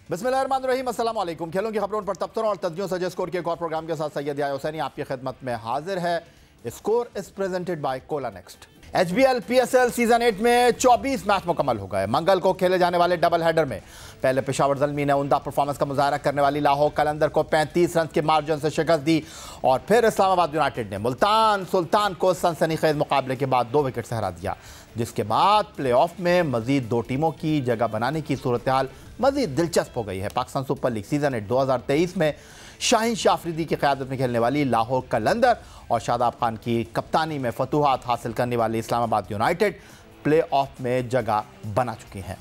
बिस्मिल्लाहिर्रहमानिर्रहीम, अस्सलाम वालेकुम। खेलों की खबरों पर तबसरों और तज्जियों से स्कोर के एक और प्रोग्राम के साथ सैयद याह्या हुसैनी आपकी खिदमत में हाजिर है। Score is presented by Cola next. HBL PSL season 8 में 24 मैच मुकम्मल हो गए। मंगल को खेले जाने वाले डबल हेडर में पहले पेशावर ज़ल्मी ने उम्दा परफॉर्मेंस का मुजाहरा करने वाली लाहौर कलंदर को 35 रन के मार्जिन से शिकस्त दी और फिर इस्लामाबाद यूनाइटेड ने मुल्तान सुल्तान को सनसनीखेज मुकाबले के बाद 2 विकेट से हरा दिया, जिसके बाद प्ले ऑफ में मजीद 2 टीमों की जगह बनाने की सूरत हाल मजीद दिलचस्प हो गई है। पाकिस्तान सुपर लीग सीजन 8 2023 में शाहीन शाह अफरीदी की क़यादत में खेलने वाली लाहौर कलंदर और शादाब खान की कप्तानी में फतूहात हासिल करने वाली इस्लामाबाद यूनाइटेड प्ले ऑफ में जगह बना चुकी हैं।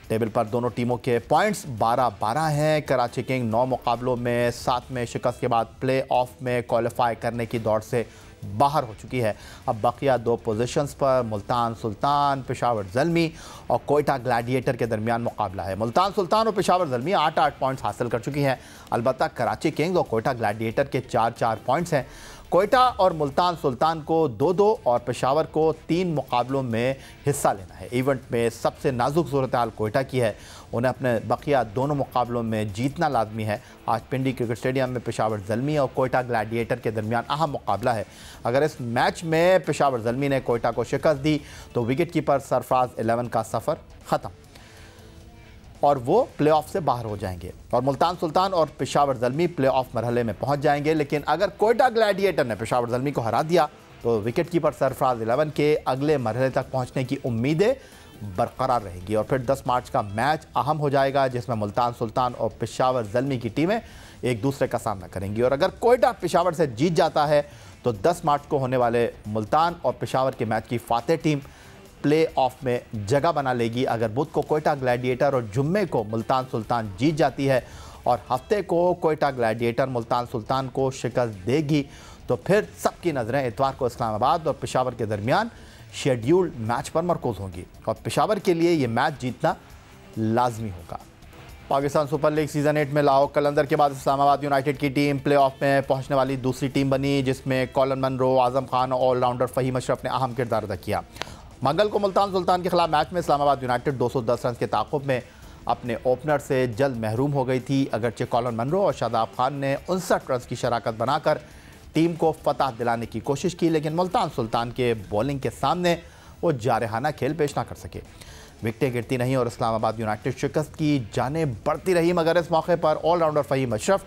टेबल पर दोनों टीमों के पॉइंट्स 12-12 हैं। कराची किंग 9 मुकाबलों में 7 में शिकस्त के बाद प्ले ऑफ में क्वालिफाई करने की दौड़ से बाहर हो चुकी है। अब बकिया 2 पोजीशंस पर मुल्तान सुल्तान, पेशावर ज़ल्मी और कोयटा ग्लैडिएटर के दरमियान मुकाबला है। मुल्तान सुल्तान और पेशावर ज़ल्मी 8-8 पॉइंट्स हासिल कर चुकी हैं। अलबत्ता कराची किंग्स और कोयटा ग्लैडिएटर के 4-4 पॉइंट्स हैं। कोयटा और मुल्तान सुल्तान को 2-2 और पेशावर को 3 मुकाबलों में हिस्सा लेना है। इवेंट में सबसे नाजुक सूरत हाल कोयटा की है, उन्हें अपने बकिया दोनों मुकाबलों में जीतना लाजमी है। आज पिंडी क्रिकेट स्टेडियम में पेशावर ज़ल्मी और कोयटा ग्लैडिएटर के दरमियान अहम मुकाबला है। अगर इस मैच में पेशावर ज़ल्मी ने कोयटा को शिकस्त दी तो विकेट कीपर सरफराज 11 का सफ़र ख़त्म और वो प्ले ऑफ से बाहर हो जाएंगे और मुल्तान सुल्तान और पेशावर ज़ल्मी प्ले ऑफ मरहले में पहुंच जाएंगे। लेकिन अगर कोयटा ग्लैडिएटर ने पेशावर ज़ल्मी को हरा दिया तो विकेट कीपर सरफराज 11 के अगले मरहले तक पहुंचने की उम्मीदें बरकरार रहेगी और फिर 10 मार्च का मैच अहम हो जाएगा, जिसमें मुल्तान सुल्तान और पेशावर ज़ल्मी की टीमें एक दूसरे का सामना करेंगी। और अगर कोयटा पेशावर से जीत जाता है तो 10 मार्च को होने वाले मुल्तान और पेशावर के मैच की फातेह टीम प्ले ऑफ में जगह बना लेगी। अगर बुध को कोयटा ग्लैडिएटर और जुम्मे को मुल्तान सुल्तान जीत जाती है और हफ्ते को कोयटा ग्लैडिएटर मुल्तान सुल्तान को शिकस्त देगी तो फिर सबकी नज़रें इतवार को इस्लामाबाद और पेशावर के दरमियान शेड्यूल्ड मैच पर मरकूज़ होंगी और पेशावर के लिए ये मैच जीतना लाजमी होगा। पाकिस्तान सुपर लीग सीजन 8 में लाहौर कलंदर के बाद इस्लामाबाद यूनाइटेड की टीम प्ले ऑफ में पहुंचने वाली दूसरी टीम बनी, जिसमें कॉलन मनरो, आजम खान और ऑलराउंडर फ़हीम अशरफ ने अहम किरदार अदा किया। मंगल को मुल्तान सुल्तान के खिलाफ मैच में इस्लामाबाद यूनाइटेड 210 रन के ताक़ुब में अपने ओपनर से जल्द महरूम हो गई थी। अगरचे कॉलन मनरो और शादाब खान ने 59 रन की शराकत बनाकर टीम को फतह दिलाने की कोशिश की, लेकिन मुल्तान सुल्तान के बॉलिंग के सामने वो जारहाना खेल पेश ना कर सके। विकटें गिरती नहीं और इस्लामाबाद यूनाइटेड शिकस्त की जाने बढ़ती रही, मगर इस मौके पर ऑलराउंडर फ़हीम अशरफ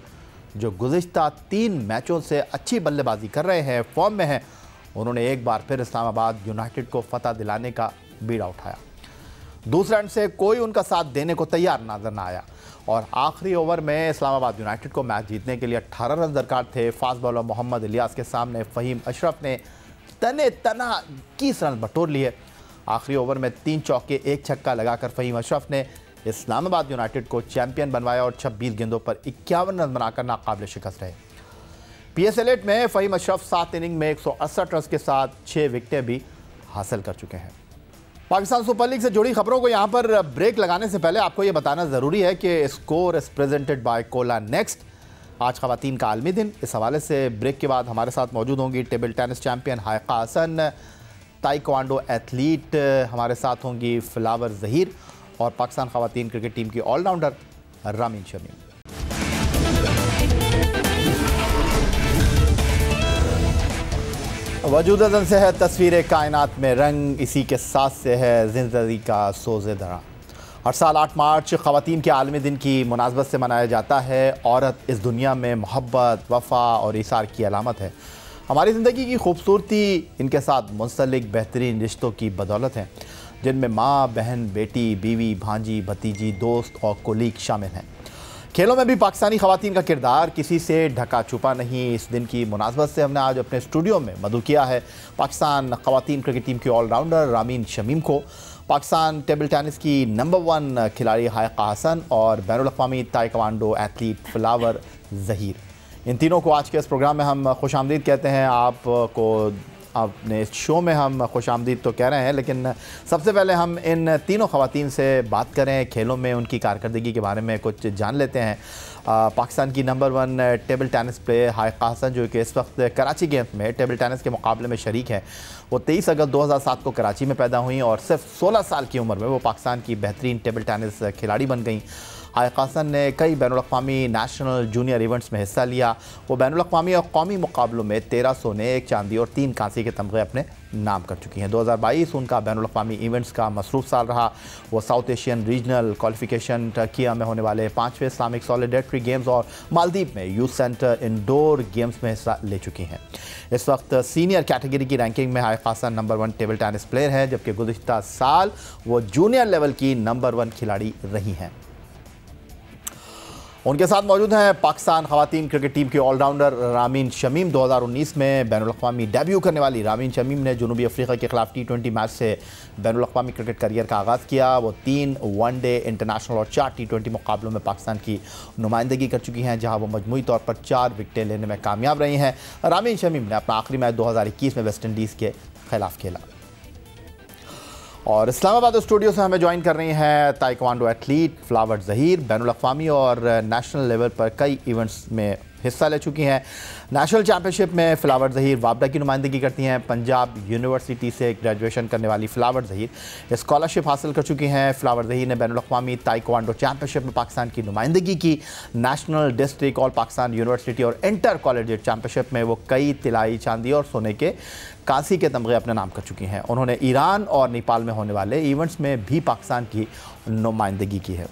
जो गुज़िश्ता 3 मैचों से अच्छी बल्लेबाजी कर रहे हैं, फॉर्म में हैं, उन्होंने एक बार फिर इस्लामाबाद यूनाइटेड को फतह दिलाने का बीड़ा उठाया। दूसरे एंड से कोई उनका साथ देने को तैयार नजर न आया और आखिरी ओवर में इस्लामाबाद यूनाइटेड को मैच जीतने के लिए 18 रन दरकार थे। फास्ट बॉलर मोहम्मद इलियास के सामने फ़हीम अशरफ ने तने तना 21 रन बटोर लिए। आखिरी ओवर में 3 चौके 1 छक्का लगाकर फ़हीम अशरफ ने इस्लामाबाद यूनाइटेड को चैंपियन बनवाया और 26 गेंदों पर 51 रन बनाकर नाकाबिल शिकस्त रहे। PSL 8 में फ़हीम अशरफ 7 इनिंग में 168 रन के साथ 6 विकेटें भी हासिल कर चुके हैं। पाकिस्तान सुपर लीग से जुड़ी खबरों को यहाँ पर ब्रेक लगाने से पहले आपको ये बताना ज़रूरी है कि score is presented by Cola next. आज ख़वातीन का आलमी दिन, इस हवाले से ब्रेक के बाद हमारे साथ मौजूद होंगी table tennis champion Haika Hasan, taekwondo athlete हमारे साथ होंगी फ्लावर ज़हीर और पाकिस्तान ख़वातीन क्रिकेट टीम की ऑलराउंडर रामीन शमीम। वजूदन से है तस्वीर कायनात में रंग, इसी के साथ से है ज़िंदगी का सोज़े धरा। हर साल 8 मार्च ख़वातीन के आलमी दिन की मुनासबत से मनाया जाता है। औरत इस दुनिया में मोहब्बत, वफ़ा और ईसार की अलामत है। हमारी ज़िंदगी की खूबसूरती इनके साथ मुंसलिक बेहतरीन रिश्तों की बदौलत है, जिनमें माँ, बहन, बेटी, बीवी, भांजी, भतीजी, दोस्त और कोलीग शामिल हैं। खेलों में भी पाकिस्तानी ख़वातीन का किरदार किसी से ढका छुपा नहीं। इस दिन की मुनासबत से हमने आज अपने स्टूडियो में मदऊ किया है पाकिस्तान ख़वातीन क्रिकेट टीम की ऑलराउंडर रामीन शमीम को, पाकिस्तान टेबल टेनिस की नंबर 1 खिलाड़ी हायका हसन और बैनुल-अक़वामी ताइक्वांडो एथलीट फ्लावर ज़हीर। इन तीनों को आज के इस प्रोग्राम में हम खुशामदीद कहते हैं। आपको अपने इस शो में हम खुशामदीद तो कह रहे हैं, लेकिन सबसे पहले हम इन तीनों ख़वातीन से बात करें, खेलों में उनकी कारकर्दगी के बारे में कुछ जान लेते हैं। पाकिस्तान की number 1 table tennis player Haika Hasan जो कि इस वक्त कराची गेम्स में टेबल टेनिस के मुकाबले में शरीक है, वो 23 अगस्त 2007 को कराची में पैदा हुई और सिर्फ 16 साल की उम्र में वो पाकिस्तान की बेहतरीन टेबल टेनिस खिलाड़ी बन गई। हाइक हसन ने कई बैनुल-अक़वामी नेशनल जूनियर इवेंट्स में हिस्सा लिया। वो बैनुल-अक़वामी और कौमी मुकाबलों में 13 सोने, 1 चांदी और 3 कांसे के तमगे अपने नाम कर चुकी हैं। 2022 उनका बैनुल-अक़वामी इवेंट्स का मसरूफ़ साल रहा। वो south Asian regional qualification Türkiye में होने वाले 5वें इस्लामिक सॉलिडेरिटी गेम्स और मालदीव में यूथ सेंटर इंडोर गेम्स में हिस्सा ले चुकी हैं। इस वक्त सीनियर कैटेगरी की रैंकिंग में Haika Hasan number 1 table tennis player है, जबकि गुज़िश्ता साल वो जूनियर लेवल की नंबर 1 खिलाड़ी रही हैं। उनके साथ मौजूद हैं पाकिस्तान ख़वातीन क्रिकेट टीम के ऑलराउंडर रामीन शमीम। 2019 में बैनुल-अक़वामी डेब्यू करने वाली रामीन शमीम ने जनूबी अफ्रीका के खिलाफ T20 मैच से बैनुल-अक़वामी क्रिकेट करियर का आगाज़ किया। वो 3 वनडे इंटरनेशनल और 4 T20 मुकाबलों में पाकिस्तान की नुमाइंदगी कर चुकी हैं, जहां वो मजमूई तौर पर 4 विकेटें लेने में कामयाब रही हैं। रामीन शमीम ने अपना आखिरी मैच 2021 में वेस्ट इंडीज़ के खिलाफ खेला। और इस्लामाबाद स्टूडियो से हमें ज्वाइन कर रही हैं ताइक्वांडो एथलीट फ्लावर ज़हीर। बैनुल-अक़वामी और नेशनल लेवल पर कई इवेंट्स में हिस्सा ले चुकी हैं। नेशनल चैम्पियनशिप में फ्लावर ज़हीर वापडा की नुमाइंदगी करती हैं। पंजाब यूनिवर्सिटी से ग्रेजुएशन करने वाली फ्लावर ज़हीर स्कॉलरशिप हासिल कर चुकी हैं। फ्लावर ज़हीर ने बैनुल-अक़वामी ताइक्वांडो चैम्पियनशिप में पाकिस्तान की नुमाइंदगी की। National, district, all Pakistan university और इंटर कॉलेज चैम्पियनशिप में वो कई तिलाई, चांदी और सोने के कांसी के तमगे अपने नाम कर चुकी हैं। उन्होंने ईरान और नेपाल में होने वाले इवेंट्स में भी पाकिस्तान की नुमाइंदगी की है।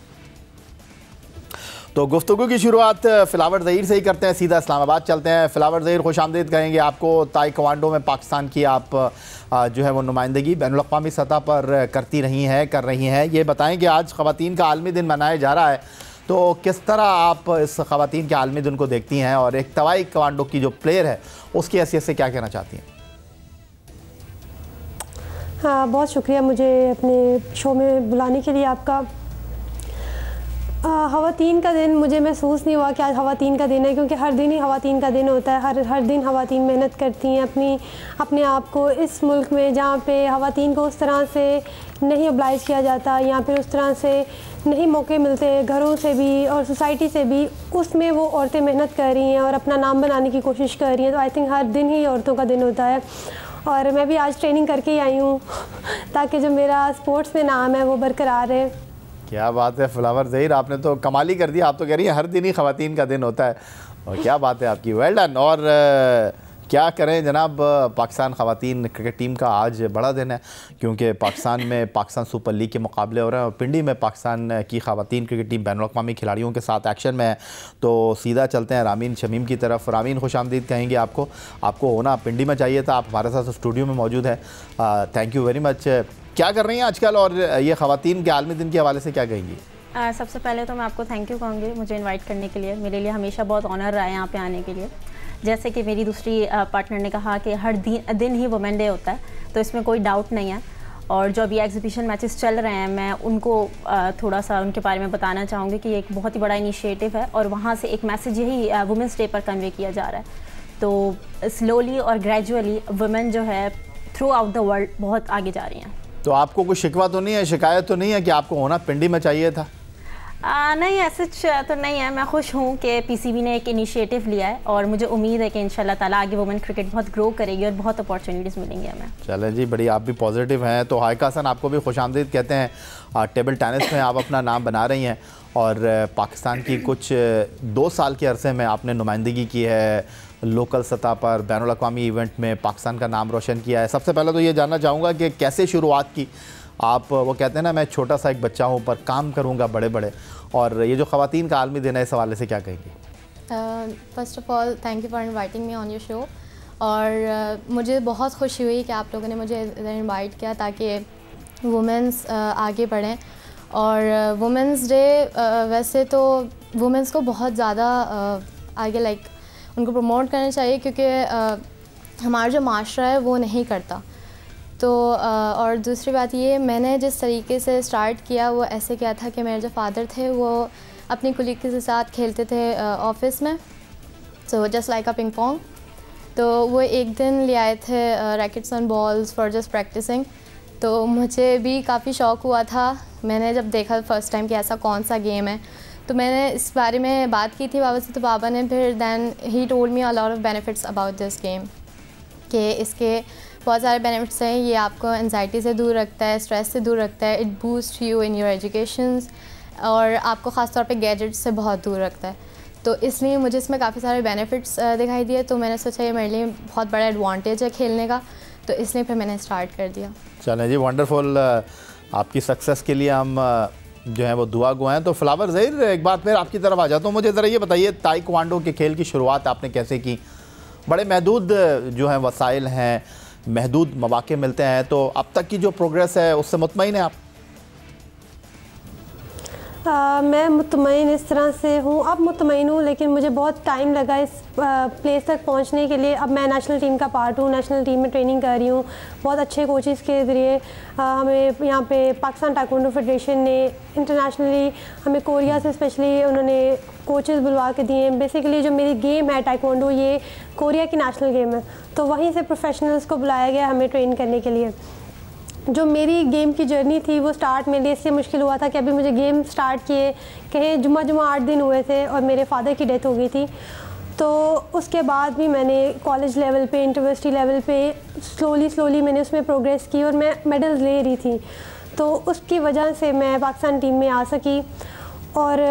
तो गुफ्तगू की शुरुआत फ्लावर ज़हीर से ही करते हैं, सीधा इस्लामाबाद चलते हैं। फ्लावर ज़हीर, खुशामदीद कहेंगे आपको। ताइक्वांडो में पाकिस्तान की आप जो है वो नुमाइंदगी बैनुल-अक़वामी सतह पर कर रही हैं। ये बताएं कि आज ख़वातीन का आलमी दिन मनाया जा रहा है, तो किस तरह आप इस ख़वातीन के आलमी दिन को देखती हैं और एक ताइक्वांडो की जो प्लेयर है उसकी हैसियत से क्या कहना चाहती हैं? हाँ, बहुत शुक्रिया मुझे अपने शो में बुलाने के लिए आपका। ख़वातीन का दिन मुझे महसूस नहीं हुआ कि आज ख़वातीन का दिन है, क्योंकि हर दिन ही ख़वातीन का दिन होता है। हर दिन ख़वातीन मेहनत करती हैं अपने आप को इस मुल्क में, जहाँ पे ख़वातीन को उस तरह से नहीं ऑब्लाइज किया जाता या फिर उस तरह से नहीं मौके मिलते घरों से भी और सोसाइटी से भी, उसमें वो औरतें मेहनत कर रही हैं और अपना नाम बनाने की कोशिश कर रही हैं। तो आई थिंक हर दिन ही औरतों का दिन होता है और मैं भी आज ट्रेनिंग करके ही आई हूँ ताकि जो मेरा स्पोर्ट्स में नाम है वो बरकरार रहे। क्या बात है फ्लावर ज़हीर, आपने तो कमाल ही कर दिया। आप तो कह रही हैं हर दिन ही ख़वातीन का दिन होता है, और क्या बात है आपकी, वेल डन। और क्या करें जनाब, पाकिस्तान ख़वातीन क्रिकेट टीम का आज बड़ा दिन है, क्योंकि पाकिस्तान में पाकिस्तान सुपर लीग के मुकाबले हो रहे हैं और पिंडी में पाकिस्तान की ख़वातीन क्रिकेट टीम बैनुल-अक़वामी खिलाड़ियों के साथ एक्शन में है। तो सीधा चलते हैं रामीन शमीम की तरफ। रामीन, खुशामदीद कहेंगे आपको होना पिंडी में चाहिए था, आप हमारे साथ स्टूडियो में मौजूद है। Thank you very much. क्या कर रही हैं आजकल और ये ख़वातीन के आलमी दिन के हवाले से क्या कहेंगी? सबसे पहले तो मैं आपको थैंक यू कहूँगी मुझे इनवाइट करने के लिए। मेरे लिए हमेशा बहुत ऑनर रहा है यहाँ पे आने के लिए। जैसे कि मेरी दूसरी पार्टनर ने कहा कि हर दिन ही वुमेन डे होता है, तो इसमें कोई डाउट नहीं है। और जो अभी एग्जीबिशन मैचेस चल रहे हैं, मैं उनको थोड़ा सा उनके बारे में बताना चाहूँगी कि ये एक बहुत ही बड़ा इनिशिएटिव है और वहाँ से एक मैसेज यही वुमेंस डे पर कन्वे किया जा रहा है। तो स्लोली और ग्रेजुअली वुमेन जो है थ्रू आउट द वर्ल्ड बहुत आगे जा रही हैं। तो आपको कोई शिकवा तो नहीं है, शिकायत तो नहीं है कि आपको होना पिंडी में चाहिए था? नहीं, ऐसा तो नहीं है। मैं खुश हूँ कि पीसीबी ने एक इनिशिएटिव लिया है और मुझे उम्मीद है कि इंशाल्लाह ताला आगे वुमेन क्रिकेट बहुत ग्रो करेगी और बहुत अपॉर्चुनिटीज़ मिलेंगी हमें। चलें जी, बड़ी आप भी पॉजिटिव हैं। तो हाइक हसन, आपको भी खुशामदीद कहते हैं। टेबल टेनिस में आप अपना नाम बना रही हैं और पाकिस्तान की कुछ 2 साल के अरसे में आपने नुमाइंदगी की है, लोकल सतह पर बैनुल-अक़वामी इवेंट में पाकिस्तान का नाम रोशन किया है। सबसे पहले तो ये जानना चाहूँगा कि कैसे शुरुआत की आप? वो कहते हैं ना, मैं छोटा सा एक बच्चा हूँ पर काम करूँगा बड़े बड़े, और ये जो ख़वातीन का आलमी दिन है इस हवाले से क्या कहेंगी? First of all thank you for inviting me on your show. और मुझे बहुत खुशी हुई कि आप लोगों ने मुझे इधर इनवाइट किया ताकि वुमेंस आगे बढ़ें। और वुमेंस डे वैसे तो वुमेंस को बहुत ज़्यादा आगे उनको प्रमोट करना चाहिए, क्योंकि हमारा जो माशरा है वो नहीं करता। तो और दूसरी बात ये, मैंने जिस तरीके से स्टार्ट किया वो ऐसे किया था कि मेरे जो फादर थे वो अपनी कुलीग के साथ खेलते थे ऑफिस में, so just like a ping pong. तो वो एक दिन ले आए थे rackets and balls for just practising. तो मुझे भी काफ़ी शौक़ हुआ था। मैंने जब देखा फर्स्ट टाइम कि ऐसा कौन सा गेम है, तो मैंने इस बारे में बात की थी बाबा से। तो बाबा ने फिर दैन ही told me a lot of benefits about this game, कि इसके बहुत सारे बेनिफिट्स हैं। ये आपको एंजाइटी से दूर रखता है, स्ट्रेस से दूर रखता है, it boost you in your educations और आपको ख़ास तौर पे गैजेट्स से बहुत दूर रखता है। तो इसलिए मुझे इसमें काफ़ी सारे बेनिफिट्स दिखाई दिए, तो मैंने सोचा ये मेरे लिए बहुत बड़ा एडवांटेज है खेलने का, तो इसलिए फिर मैंने स्टार्ट कर दिया। चलें जी, वंडरफुल। आपकी सक्सेस के लिए हम जो है वो दुआ गो हैं। तो फ्लावर ज़हीर, एक बार फिर आपकी तरफ आ जाता हूँ। मुझे ज़रा ये बताइए, ताइक्वांडो के खेल की शुरुआत आपने कैसे की? बड़े महदूद जो हैं वसाइल हैं, महदूद मौक़े मिलते हैं, तो अब तक की जो प्रोग्रेस है उससे मुतमईन है आप? मैं मुतमईन इस तरह से हूँ, अब मुतमईन हूँ, लेकिन मुझे बहुत टाइम लगा इस प्लेस तक पहुँचने के लिए। अब मैं नेशनल टीम का पार्ट हूँ, नेशनल टीम में ट्रेनिंग कर रही हूँ बहुत अच्छे कोचेज़ के ज़रिए। हमें यहाँ पे पाकिस्तान ताइक्वांडो फेडरेशन ने इंटरनेशनली हमें कोरिया से स्पेशली उन्होंने कोचेज़ बुलवा के दिए हैं। बेसिकली जो मेरी गेम है ताइक्वांडो, ये कोरिया की नेशनल गेम है, तो वहीं से प्रोफेशनल्स को बुलाया गया हमें ट्रेन करने के लिए। जो मेरी गेम की जर्नी थी वो स्टार्ट मेरे लिए इसलिए मुश्किल हुआ था कि अभी मुझे गेम स्टार्ट किए कहीं जुम्मा 8 दिन हुए थे और मेरे फादर की डेथ हो गई थी। तो उसके बाद भी मैंने कॉलेज लेवल पे, यूनिवर्सिटी लेवल पे स्लोली मैंने उसमें प्रोग्रेस की और मैं मेडल्स ले रही थी, तो उसकी वजह से मैं पाकिस्तान टीम में आ सकी। और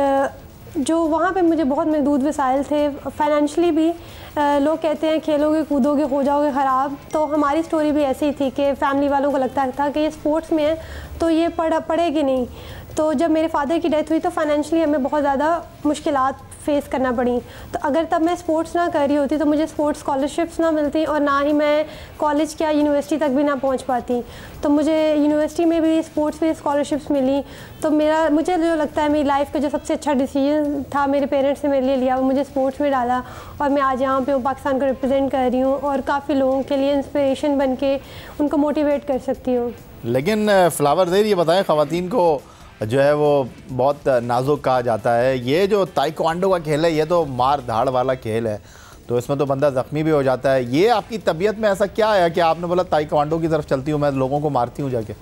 जो वहाँ पे मुझे बहुत महदूद वसाइल थे, फाइनेंशली भी। लोग कहते हैं खेलोगे कूदोगे हो जाओगे ख़राब, तो हमारी स्टोरी भी ऐसी ही थी कि फैमिली वालों को लगता था कि ये स्पोर्ट्स में है तो ये पढ़ेगी नहीं। तो जब मेरे फादर की डेथ हुई तो फाइनेंशली हमें बहुत ज़्यादा मुश्किलात फेस करना पड़ी। तो अगर तब मैं स्पोर्ट्स ना कर रही होती तो मुझे स्पोर्ट्स स्कॉलरशिप्स ना मिलती और ना ही मैं कॉलेज या यूनिवर्सिटी तक भी ना पहुंच पाती। तो मुझे यूनिवर्सिटी में भी स्पोर्ट्स में स्कॉलरशिप्स मिली। तो मुझे जो लगता है मेरी लाइफ का जो सबसे अच्छा डिसीजन था मेरे पेरेंट्स ने मेरे लिए लिया, वो मुझे स्पोर्ट्स में डाला और मैं आज यहाँ पे हूँ, पाकिस्तान को रिप्रेजेंट कर रही हूँ और काफ़ी लोगों के लिए इंस्पिरेशन बन के उनको मोटिवेट कर सकती हूँ। लेकिन फ्लावर ज़हीर, ये बताएं, ख़वातीन को जो है वो बहुत नाजुक कहा जाता है। ये जो ताइक्वांडो का खेल है ये तो मार धाड़ वाला खेल है, तो इसमें तो बंदा ज़ख्मी भी हो जाता है। ये आपकी तबीयत में ऐसा क्या है कि आपने बोला ताइक्वांडो की तरफ चलती हूँ, मैं लोगों को मारती हूँ जाके?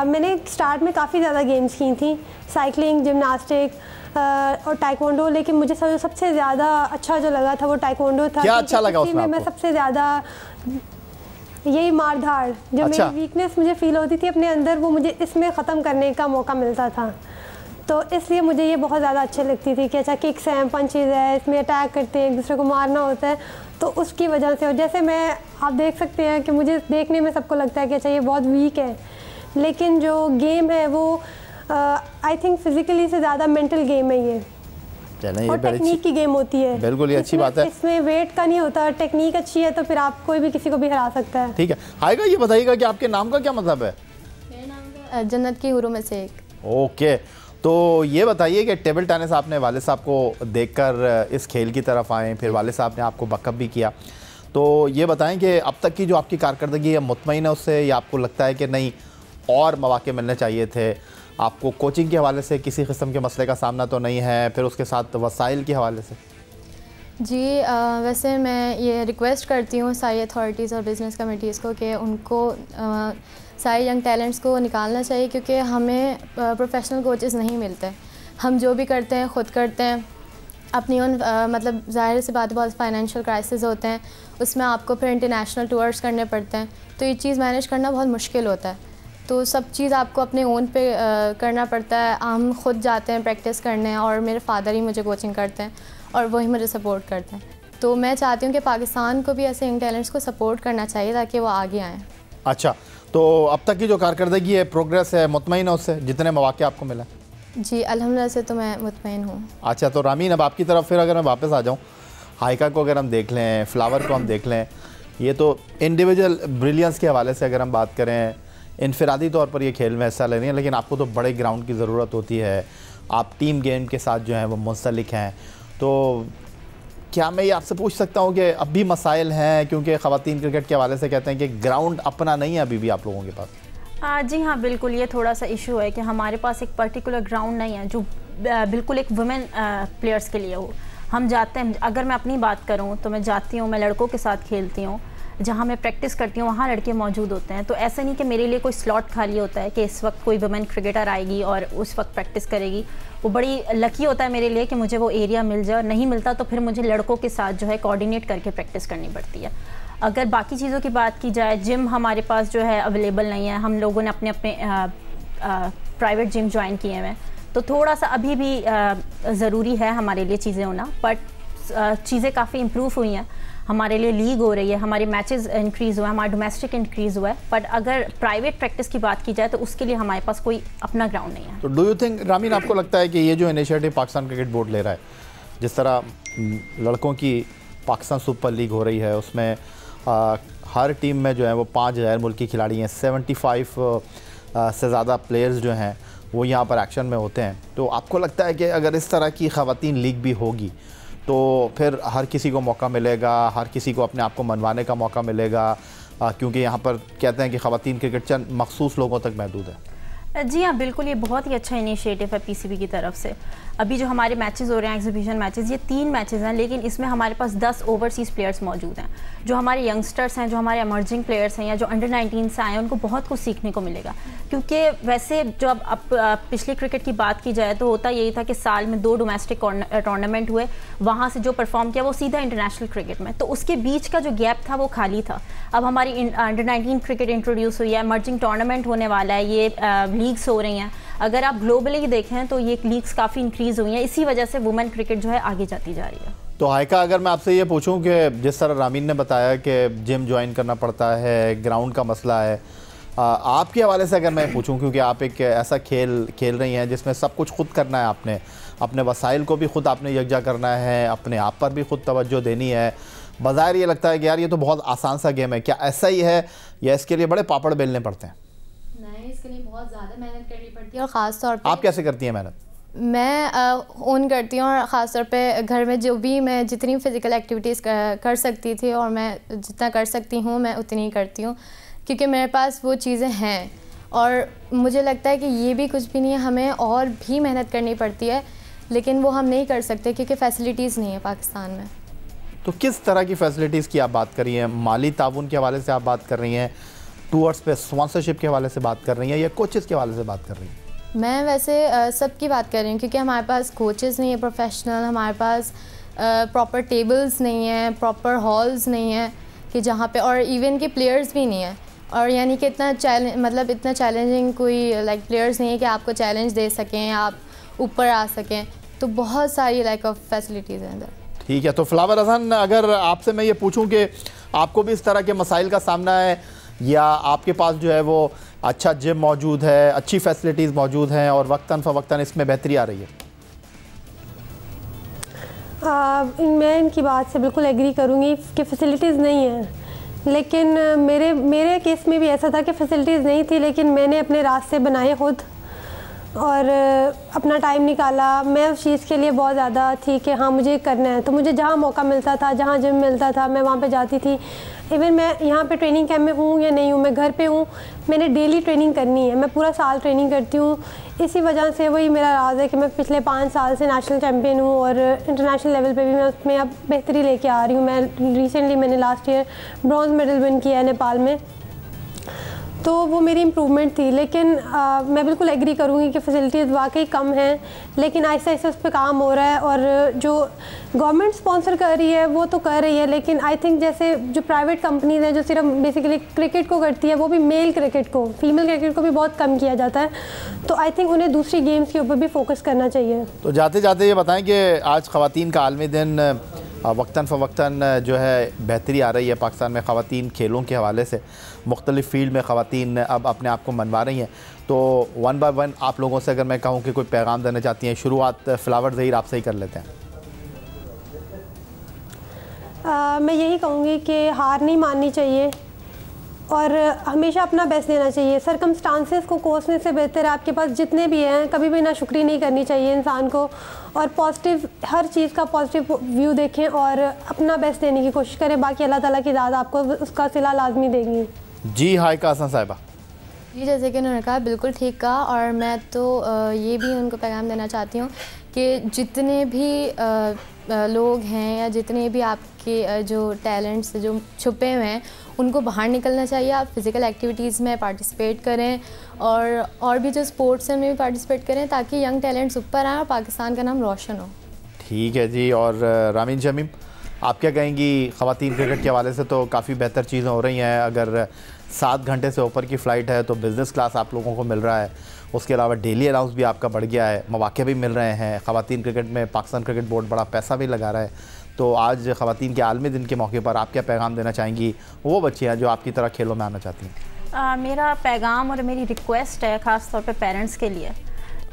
मैंने स्टार्ट में काफ़ी ज़्यादा गेम्स की थी, साइकिलिंग, जिमनास्टिक और ताइक्वांडो, लेकिन मुझे सबसे ज़्यादा अच्छा जो लगा था वो ताइक्वांडो था। क्या अच्छा लगा उसमें? मैं सबसे ज़्यादा यही मारधाड़ जो अच्छा। मेरी वीकनेस मुझे फील होती थी अपने अंदर, वो मुझे इसमें ख़त्म करने का मौका मिलता था। तो इसलिए मुझे ये बहुत ज़्यादा अच्छी लगती थी कि अच्छा किक्स हैं, पंचेज़ है, इसमें अटैक करते हैं, एक दूसरे को मारना होता है, तो उसकी वजह से। और जैसे आप देख सकते हैं कि मुझे देखने में सबको लगता है कि अच्छा ये बहुत वीक है, लेकिन जो गेम है वो आई थिंक फिज़िकली से ज़्यादा मेंटल गेम है ये, और टेक्निक की गेम होती है। बिल्कुल, ये अच्छी बात है। इसमें वेट का नहीं होता, टेक्निक अच्छी है तो फिर आप कोई भी किसी को भी हरा सकता है। ठीक है। हाइगा, ये बताइएगा कि आपके नाम का क्या मतलब है? मेरे नाम जन्नत की हुरों में से एक। ओके, तो ये बताइए कि टेबल टेनिस आपने वाले साहब को देखकर इस खेल की तरफ आए, फिर वाले साहब ने आपको बकअप भी किया, तो ये बताएं कि अब तक की जो आपकी कारकर्दगी है मुतमईन है उससे, या आपको लगता है कि नहीं और मौके मिलने चाहिए थे? आपको कोचिंग के हवाले से किसी किस्म के मसले का सामना तो नहीं है, फिर उसके साथ वसाइल के हवाले से? जी, वैसे मैं ये रिक्वेस्ट करती हूँ सारी अथॉरिटीज़ और बिज़नेस कमेटीज़ को कि उनको सारे यंग टैलेंट्स को निकालना चाहिए, क्योंकि हमें प्रोफेशनल कोचेज़ नहीं मिलते। हम जो भी करते हैं ख़ुद करते हैं अपनी ओन, मतलब ज़ाहिर सी बात, बहुत फाइनेंशियल क्राइसिस होते हैं, उसमें आपको फिर इंटरनेशनल टूर्स करने पड़ते हैं, तो ये चीज़ मैनेज करना बहुत मुश्किल होता है। तो सब चीज़ आपको अपने ओन पे करना पड़ता है। हम खुद जाते हैं प्रैक्टिस करने और मेरे फादर ही मुझे कोचिंग करते हैं और वही मुझे सपोर्ट करते हैं। तो मैं चाहती हूँ कि पाकिस्तान को भी ऐसे यंग टैलेंट्स को सपोर्ट करना चाहिए ताकि वो आगे आएँ। अच्छा, तो अब तक की जो कारकर्दगी है, प्रोग्रेस है, मुतमईन है उससे, जितने मौके आपको मिला? जी अल्हम्दुलिल्लाह से तो मैं मुतमईन हूँ। अच्छा, तो रामीन, अब आपकी तरफ फिर अगर मैं वापस आ जाऊँ, हाइका को अगर हम देख लें, फ्लावर को हम देख लें, ये तो इंडिविजुअल ब्रिलियंस के हवाले से अगर हम बात करें, इनफरादी तौर पर ये खेल में हिस्सा ले रही हैं, लेकिन आपको तो बड़े ग्राउंड की ज़रूरत होती है, आप टीम गेम के साथ जो है वो मुंसलिक हैं, तो क्या मैं ये आपसे पूछ सकता हूँ कि अब भी मसाइल हैं? क्योंकि ख़वातीन क्रिकेट के हवाले से कहते हैं कि ग्राउंड अपना नहीं है अभी भी आप लोगों के पास। जी हाँ, बिल्कुल, ये थोड़ा सा इशू है कि हमारे पास एक पर्टिकुलर ग्राउंड नहीं है जो बिल्कुल एक वुमेन प्लेयर्स के लिए हो। हम जाते हैं, अगर मैं अपनी बात करूँ तो मैं जाती हूँ, मैं लड़कों के साथ खेलती हूँ, जहाँ मैं प्रैक्टिस करती हूँ वहाँ लड़के मौजूद होते हैं। तो ऐसा नहीं कि मेरे लिए कोई स्लॉट खाली होता है कि इस वक्त कोई वुमेन क्रिकेटर आएगी और उस वक्त प्रैक्टिस करेगी। वो बड़ी लकी होता है मेरे लिए कि मुझे वो एरिया मिल जाए, और नहीं मिलता तो फिर मुझे लड़कों के साथ जो है कोऑर्डिनेट करके प्रैक्टिस करनी पड़ती है। अगर बाकी चीज़ों की बात की जाए, जिम हमारे पास जो है अवेलेबल नहीं है। हम लोगों ने अपने अपने प्राइवेट जिम ज्वाइन किए हुए हैं, तो थोड़ा सा अभी भी ज़रूरी है हमारे लिए चीज़ें होना, बट चीज़ें काफ़ी इम्प्रूव हुई हैं। हमारे लिए लीग हो रही है, हमारे मैचेस इंक्रीज़ हुआ है, हमारा डोमेस्टिक इंक्रीज़ हुआ है, बट अगर प्राइवेट प्रैक्टिस की बात की जाए तो उसके लिए हमारे पास कोई अपना ग्राउंड नहीं है। तो डू यू थिंक रामीन, आपको लगता है कि ये जो इनिशिएटिव पाकिस्तान क्रिकेट बोर्ड ले रहा है, जिस तरह लड़कों की पाकिस्तान सुपर लीग हो रही है, उसमें हर टीम में जो है वो 5 गैर मुल्की खिलाड़ी हैं, 75 से ज़्यादा प्लेयर्स जो हैं वो यहाँ पर एक्शन में होते हैं, तो आपको लगता है कि अगर इस तरह की ख़वातीन लीग भी होगी तो फिर हर किसी को मौका मिलेगा, हर किसी को अपने आप को मनवाने का मौका मिलेगा, क्योंकि यहाँ पर कहते हैं कि ख़वातीन क्रिकेट चंद मखसूस लोगों तक महदूद है? जी हाँ, बिल्कुल, ये बहुत ही अच्छा इनिशिएटिव है पीसीबी की तरफ से। अभी जो हमारे मैचेस हो रहे हैं, एग्जीबिशन मैचेस, ये 3 मैचेस हैं, लेकिन इसमें हमारे पास 10 ओवरसीज़ प्लेयर्स मौजूद हैं। जो हमारे यंगस्टर्स हैं, जो हमारे एमर्जिंग प्लेयर्स हैं या जो अंडर 19 से आए हैं, उनको बहुत कुछ सीखने को मिलेगा। क्योंकि वैसे जो अब पिछले क्रिकेट की बात की जाए तो होता यही था कि साल में 2 डोमेस्टिक टूर्नामेंट हुए, वहाँ से जो परफॉर्म किया वो सीधा इंटरनेशनल क्रिकेट में, तो उसके बीच का जो गैप था वो खाली था। अब हमारी अंडर 19 क्रिकेट इंट्रोड्यूस हुई है, एमर्जिंग टूर्नामेंट होने वाला है, ये लीग्स हो रही हैं। अगर आप ग्लोबली देखें तो ये लीग्स काफ़ी इंक्रीज़ हुई हैं, इसी वजह से वुमेन क्रिकेट जो है आगे जाती जा रही है। तो हाइका, अगर मैं आपसे ये पूछूं कि जिस तरह रामीन ने बताया कि जिम ज्वाइन करना पड़ता है, ग्राउंड का मसला है, आपके हवाले से अगर मैं पूछूं, क्योंकि आप एक ऐसा खेल रही हैं जिसमें सब कुछ खुद करना है, आपने अपने वसाइल को भी खुद आपने यकजा करना है, अपने आप पर भी खुद तवज्जो देनी है, बज़ाहिर ये लगता है कि यार ये तो बहुत आसान सा गेम है, क्या ऐसा ही है या इसके लिए बड़े पापड़ बेलने पड़ते हैं? नहीं, इसके लिए बहुत ज़्यादा मेहनत करनी पड़ती है, और ख़ास तौर पे आप कैसे करती हैं मेहनत? मैं ओन करती हूँ, और ख़ास तौर पे घर में जो भी मैं जितनी फ़िज़िकल एक्टिविटीज़ कर सकती थी और मैं जितना कर सकती हूँ मैं उतनी करती हूँ, क्योंकि मेरे पास वो चीज़ें हैं। और मुझे लगता है कि ये भी कुछ भी नहीं है, हमें और भी मेहनत करनी पड़ती है, लेकिन वो हम नहीं कर सकते क्योंकि फ़ैसिलिटीज़ नहीं है पाकिस्तान में। तो किस तरह की फ़ैसिलिटीज़ की आप बात कर रही हैं? माली ताउन के हवाले से आप बात कर रही हैं, टूर्स पे स्पॉन्सरशिप के हवाले से बात कर रही हैं, या कोचेज़ के हवाले से बात कर रही हैं? मैं वैसे सब की बात कर रही हूँ, क्योंकि हमारे पास कोचेज़ नहीं है प्रोफेशनल, हमारे पास प्रॉपर टेबल्स नहीं है, प्रॉपर हॉल्स नहीं है कि जहाँ पे, और इवन के प्लेयर्स भी नहीं है, और यानी कि इतना चैलेंजिंग कोई लाइक प्लेयर्स नहीं है कि आपको चैलेंज दे सकें, आप ऊपर आ सकें, तो बहुत सारी लाइक ऑफ फैसिलिटीज़ हैं इधर। ठीक है, तो फ्लावर हसन, अगर आपसे मैं ये पूछूं कि आपको भी इस तरह के मसाइल का सामना है, या आपके पास जो है वो अच्छा जिम मौजूद है, अच्छी फैसिलिटीज़ मौजूद हैं और वक्तन फ़वक्तन इसमें बेहतरी आ रही है? मैं इनकी बात से बिल्कुल एग्री करूँगी कि फ़ैसिलिटीज़ नहीं है, लेकिन मेरे केस में भी ऐसा था कि फ़ैसिलिटीज़ नहीं थी, लेकिन मैंने अपने रास्ते बनाए खुद और अपना टाइम निकाला। मैं उस चीज़ के लिए बहुत ज़्यादा थी कि हाँ मुझे करना है, तो मुझे जहाँ मौका मिलता था, जहाँ जिम मिलता था, मैं वहाँ पे जाती थी। इवन मैं यहाँ पे ट्रेनिंग कैंप में हूँ या नहीं हूँ, मैं घर पे हूँ, मैंने डेली ट्रेनिंग करनी है, मैं पूरा साल ट्रेनिंग करती हूँ। इसी वजह से वही मेरा राज है कि मैं पिछले 5 साल से नेशनल चैम्पियन हूँ और इंटरनेशनल लेवल पे भी मैं उसमें अब बेहतरी लेके आ रही हूँ। मैंने last year bronze medal win किया है नेपाल में, तो वो मेरी इम्प्रूवमेंट थी। लेकिन मैं बिल्कुल एग्री करूँगी कि फैसिलिटीज़ वाकई कम हैं, लेकिन आहिस्ता आहिस्ता उस पर काम हो रहा है, और जो गवर्नमेंट स्पॉन्सर कर रही है वो तो कर रही है, लेकिन आई थिंक जैसे जो प्राइवेट कंपनीज़ हैं जो सिर्फ बेसिकली क्रिकेट को करती है, वो भी मेल क्रिकेट को, फीमेल क्रिकेट को भी बहुत कम किया जाता है, तो आई थिंक उन्हें दूसरी गेम्स के ऊपर भी फोकस करना चाहिए। तो जाते जाते ये बताएँ कि आज ख़वातीन का आलमी दिन, वक्तन फ़वक्तन जो है बेहतरी आ रही है पाकिस्तान में ख़वातीन खेलों के हवाले से, मुख्तलिफ़ फ़ील्ड में ख़वातीन अब अपने आप को मनवा रही हैं। तो 1 बाय 1 आप लोगों से अगर मैं कहूँ कि कोई पैगाम देना चाहती हैं, शुरुआत फ्लावर ज़हीर आपसे ही कर लेते हैं। मैं यही कहूँगी कि हार नहीं माननी चाहिए और हमेशा अपना बेस्ट देना चाहिए। सरकमस्टांसेस को कोसने से बेहतर है आपके पास जितने भी हैं, कभी भी नाशुक्री नहीं करनी चाहिए इंसान को, और पॉजिटिव, हर चीज़ का पॉजिटिव व्यू देखें और अपना बेस्ट देने की कोशिश करें। बाकी अल्लाह ताला की ज़ात आपको उसका सिला लाजमी देगी। जी हाइका हसन साहिबा। जी, जैसे कि उन्होंने कहा, बिल्कुल ठीक कहा, और मैं तो ये भी उनको पैगाम देना चाहती हूँ कि जितने भी लोग हैं या जितने भी आपके जो टैलेंट्स जो छुपे हुए हैं उनको बाहर निकलना चाहिए। आप फिज़िकल एक्टिविटीज़ में पार्टिसिपेट करें और भी जो स्पोर्ट्स हैं उनमें भी पार्टिसिपेट करें, ताकि यंग टैलेंट्स ऊपर आएँ और पाकिस्तान का नाम रोशन हो। ठीक है जी। और रामीन शमीम, आप क्या कहेंगी? ख़वातीन क्रिकेट के हवाले से तो काफ़ी बेहतर चीज़ें हो रही हैं। अगर 7 घंटे से ऊपर की फ़्लाइट है तो बिज़नेस क्लास आप लोगों को मिल रहा है, उसके अलावा डेली अलाउंस भी आपका बढ़ गया है, मौके भी मिल रहे हैं, ख़वातीन क्रिकेट में पाकिस्तान क्रिकेट बोर्ड बड़ा पैसा भी लगा रहा है। तो आज ख़वातीन के आलमी दिन के मौके पर आप क्या पैगाम देना चाहेंगी वो बच्चियाँ जो आपकी तरह खेलों में आना चाहती हैं? मेरा पैगाम और मेरी रिक्वेस्ट है ख़ास तौर पे पेरेंट्स के लिए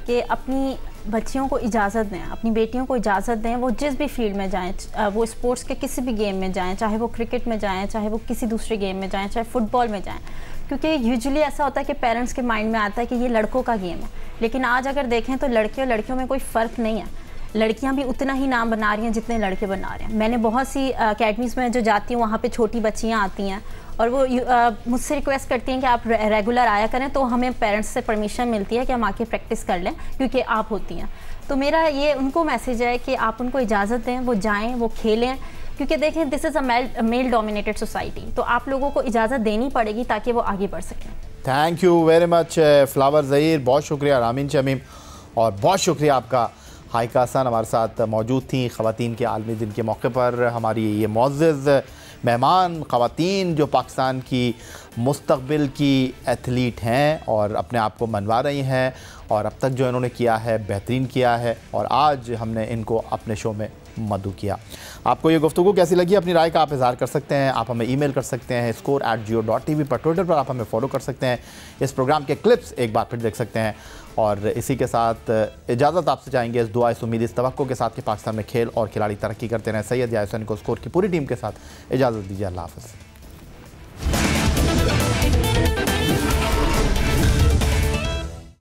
कि अपनी बच्चियों को इजाज़त दें, अपनी बेटियों को इजाज़त दें, वो जिस भी फील्ड में जाएं, वो स्पोर्ट्स के किसी भी गेम में जाएं, चाहे वो क्रिकेट में जाएं, चाहे वो किसी दूसरे गेम में जाएं, चाहे फुटबॉल में जाएं। क्योंकि यूजुअली ऐसा होता है कि पेरेंट्स के माइंड में आता है कि ये लड़कों का गेम है, लेकिन आज अगर देखें तो लड़के और लड़कियों में कोई फ़र्क नहीं है। लड़कियां भी उतना ही नाम बना रही हैं जितने लड़के बना रहे हैं। मैंने बहुत सी अकेडमीज़ में जो जाती हूँ वहाँ पे छोटी बच्चियाँ आती हैं और वो मुझसे रिक्वेस्ट करती हैं कि आप रेगुलर आया करें, तो हमें पेरेंट्स से परमिशन मिलती है कि हम आके प्रैक्टिस कर लें क्योंकि आप होती हैं। तो मेरा ये उनको मैसेज है कि आप उनको इजाज़त दें, वो जाएँ, वो खेलें, क्योंकि देखें this is a male dominated society, तो आप लोगों को इजाज़त देनी पड़ेगी ताकि वो आगे बढ़ सकें। Thank you very much flower Zaheer, बहुत शुक्रिया रामीन शमीम, और बहुत शुक्रिया आपका हाइका हसन हमारे साथ मौजूद थी ख़वातीन के आलमी दिन के मौके पर। हमारी ये मुअज़्ज़ज़ मेहमान ख़वातीन जो पाकिस्तान की मुस्तक़बिल की एथलीट हैं और अपने आप को मनवा रही हैं, और अब तक जो इन्होंने किया है बेहतरीन किया है, और आज हमने इनको अपने शो में मदऊ किया। आपको ये गुफ्तगू कैसी लगी? अपनी राय का आप इज़हार कर सकते हैं, आप हमें ईमेल कर सकते हैं score@geo.tv पर, ट्विटर पर आप हमें फॉलो कर सकते हैं, इस प्रोग्राम के क्लिप्स एक बार फिर देख सकते हैं। और इसी के साथ इजाज़त आपसे चाहेंगे, इस दुआ, इस उम्मीद, इस तवक्को के साथ कि पाकिस्तान में खेल और खिलाड़ी तरक्की करते रहें। सैयद या हुसैन को स्कोर की पूरी टीम के साथ इजाज़त दीजिए। अल्लाह हाफ़िज़।